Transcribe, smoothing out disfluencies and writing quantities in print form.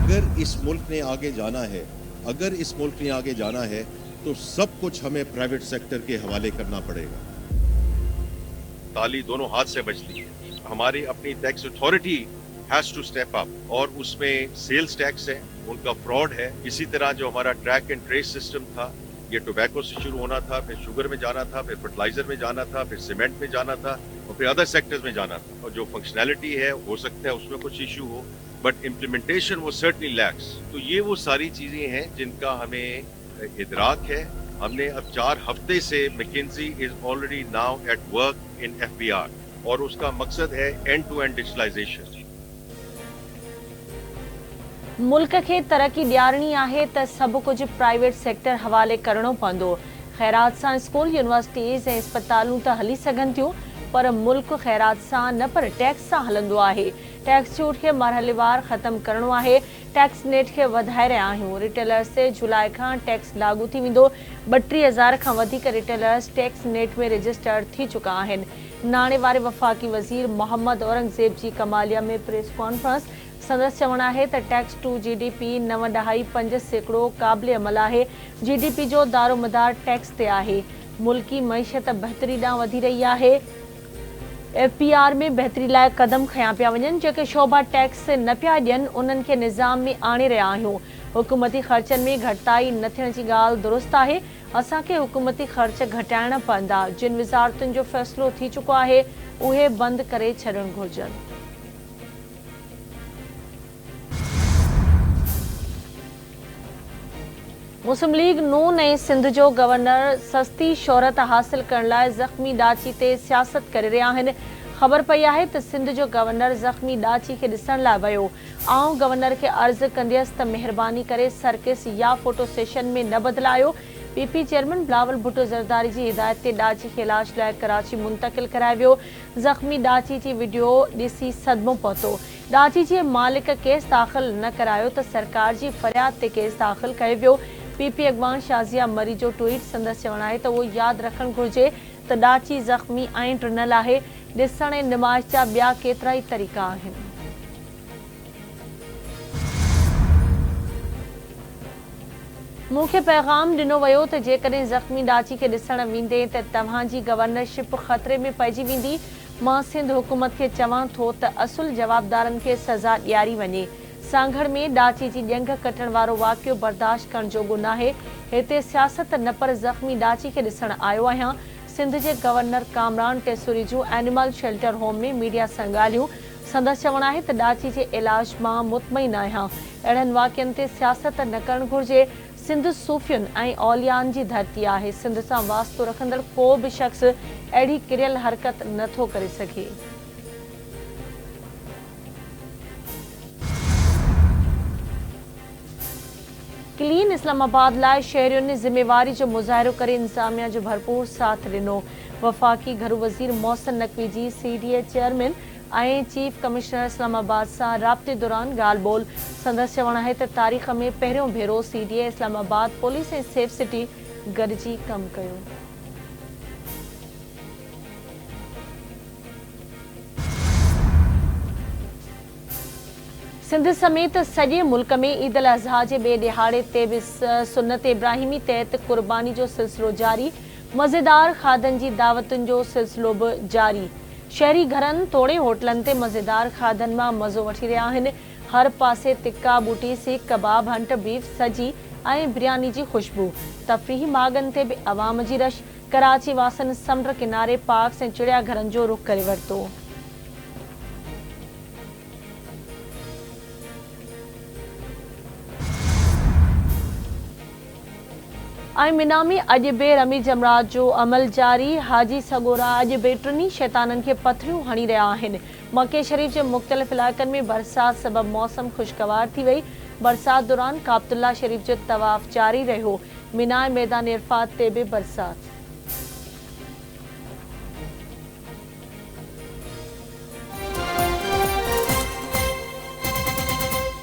अगर इस मुल्क ने आगे जाना है, तो सब कुछ हमें प्राइवेट सेक्टर के हवाले करना पड़ेगा। ताली दोनों हाथ से बजती है। हमारी अपनी tax authority has to step up, और उसमें सेल्स टैक्स है, उनका फ्रॉड है। इसी तरह जो हमारा ट्रैक एंड ट्रेस सिस्टम था, ये टोबैको से शुरू होना था, फिर शुगर में जाना था, फिर फर्टिलाइजर में जाना था, फिर सीमेंट में जाना था, और फिर अदर सेक्टर्स में जाना था। और जो फंक्शनैलिटी है, हो सकता है उसमें कुछ इशू हो, बट इम्प्लीमेंटेशन वो सर्टनली लैक्स। तो ये वो सारी चीजें हैं जिनका हमें इदराक है। हमने अब 4 हफ्ते से McKinsey is already now at work in FBR, और उसका मकसद है एंड टू एंड डिजिटलाइजेशन। मुल्क खे तरक्की ॾियारणी आहे त सभु कुझु प्राइवेट सेक्टर हवाले करणो पवंदो। ख़ैरात सां स्कूल, यूनिवर्सिटीज़ ऐं अस्पतालूं त हली सघनि थियूं, पर मुल्क ख़ैरात सां न पर टैक्स सां हलंदो आहे। टैक्स छूट खे मरहलेवार ख़तम करणो आहे। टैक्स नेट खे वधाए रहिया आहियूं। रिटेलर्स ते जुलाई खां टैक्स लागू थी वेंदो। 32,000 खां वधीक रिटेलर्स टैक्स नेट में रजिस्टर्ड थी चुका आहिनि। नाणे वारे वफ़ाक़ी वज़ीर मोहम्मद औरंगज़ेब जी कमालिया में प्रेस कॉन्फ्रेंस। संदसि चवणु आहे त टैक्स टू GDP 9.5% क़ाबिल अमल आहे। GDP जो दारोमदार टैक्स ते आहे। मुल्की मईशत बहितरी ॾांहुं वधी रही आहे। FBR में बहितरी लाइ क़दम खयां पिया वञनि। जेके शोभा टैक्स न पिया ॾियनि, उन्हनि खे निज़ाम में आणे रहिया आहियूं। हुकूमती ख़र्चनि में घटिताई न थियण जी ॻाल्हि दुरुस्त आहे। असांखे हुकूमती ख़र्च घटाइणा पवंदा। जिन वज़ारतुनि जो फ़ैसिलो थी चुको आहे, उहे बंदि करे छॾणु घुरिजनि। मुस्लिम लीग नून ऐं सिंध जो गवर्नर सस्ती शोहरत हासिल करण लाइ ज़ख़्मी ॾाची ते सियासत करे रहिया आहिनि। ख़बर पई आहे त सिंध जो गवर्नर ज़ख़्मी ॾाची खे ॾिसण लाइ वियो। आउं गवर्नर खे अर्ज़ु कंदसि त महिरबानी करे सर्किस या फोटो सेशन में न बदिलायो। PP चेयरमैन बिलावल भुट्टो ज़रदारी जी हिदायत ते ॾाची खे इलाज लाइ कराची मुंतक़िल करायो वियो। ज़ख़्मी ॾाची जी वीडियो ॾिसी सदमो पहुतो। ॾाची जे मालिक केस दाख़िल न करायो त सरकार जी फ़रियाद ते केस दाख़िल कयो वियो। PP अॻवान शाज़िया मरी जो ट्वीट संदसि चवणु आहे त उहो यादि रखणु घुरिजे त ॾाची ज़ख़्मी ऐं टिनल आहे। ॾिसण ऐं नुमाइश जा ॿिया केतिरा ई तरीक़ा आहिनि। मूंखे पैगाम ॾिनो वियो त जेकॾहिं ज़ख़्मी ॾाची खे ॾिसण वेंदे त तव्हांजी गवर्नरशिप ख़तरे में पइजी वेंदी। मां सिंध हुकूमत खे चवां थो त असुल जवाबदारनि खे सज़ा ॾियारी वञे। सांगड़ में ॾाची जी ॼंग कटण वारो वाक़ियो बर्दाश्त करण जोॻो नाहे। हिते सियासत न पर ज़ख़्मी ॾाची खे ॾिसण आयो आहियां। सिंध जे गवर्नर कामरान टेसूरी जूं एनिमल शेल्टर होम में मीडिया सां ॻाल्हियूं। संदसि चवणु आहे त ॾाची जे इलाज मां मुतमइन आहियां। अहिड़नि वाक़ियनि ते सियासत न करणु घुरिजे। सिंध सूफ़ियुनि ऐं औलियानि जी धरती आहे। सिंध सां वास्तो रखंदड़ को बि शख़्स अहिड़ी किरियल हरकत नथो करे सघे। क्लीन इस्लामाबाद लाइ शहरियुनि ज़िम्मेवारी जो मुज़ाहिरो करे इंतज़ामिया जो भरपूर साथ ॾिनो। वफ़ाक़ी घरू वज़ीर मोहसिन नक़वी जी CDA चेयरमैन ऐं चीफ कमिश्नर इस्लामाबाद सां राब्ते दौरान ॻाल्हि ॿोल। संदसि चवणु आहे त तारीख़ में पहिरियों भेरो CDA इस्लामाबाद पुलिस ऐं सेफ सिटी गॾिजी कमु कयो। सिंध समेत सॼे मुल्क में ईद उल अज़हा जे ॿिए ॾिहाड़े ते बि सुन्नत इब्राहिमी तहत क़ुर्बानी जो सिलसिलो जारी। मज़ेदार खाधनि जी दावतुनि जो सिलसिलो बि जारी। शहरी घरनि तोड़े होटलनि ते मज़ेदार खाधनि मां मज़ो वठी रहिया आहिनि। हर पासे तिक्का बूटी सीख कबाब हंट बीफ सजी ऐं बिरयानी जी ख़ुशबू। तफ़रीही मागनि ते बि अवाम जी रश। कराची वासनि समुंड किनारे पार्क्स ऐं चिड़िया घरनि जो रुख़ करे वरितो। ऐं मिना में अॼु बि रमी जमरात जो अमल जारी। हाजी सगोरा अॼु बि टिनी शैताननि खे पथरियूं हणी रहिया आहिनि। मके शरीफ़ जे मुख़्तलिफ़ इलाइक़नि में बरसात सबबि मौसम ख़ुशगवार थी वई। बरसात दौरान काबतुल्ला शरीफ़ जो तवाफ़ जारी रहियो। मिना मैदान इरफात ते बि बरसात।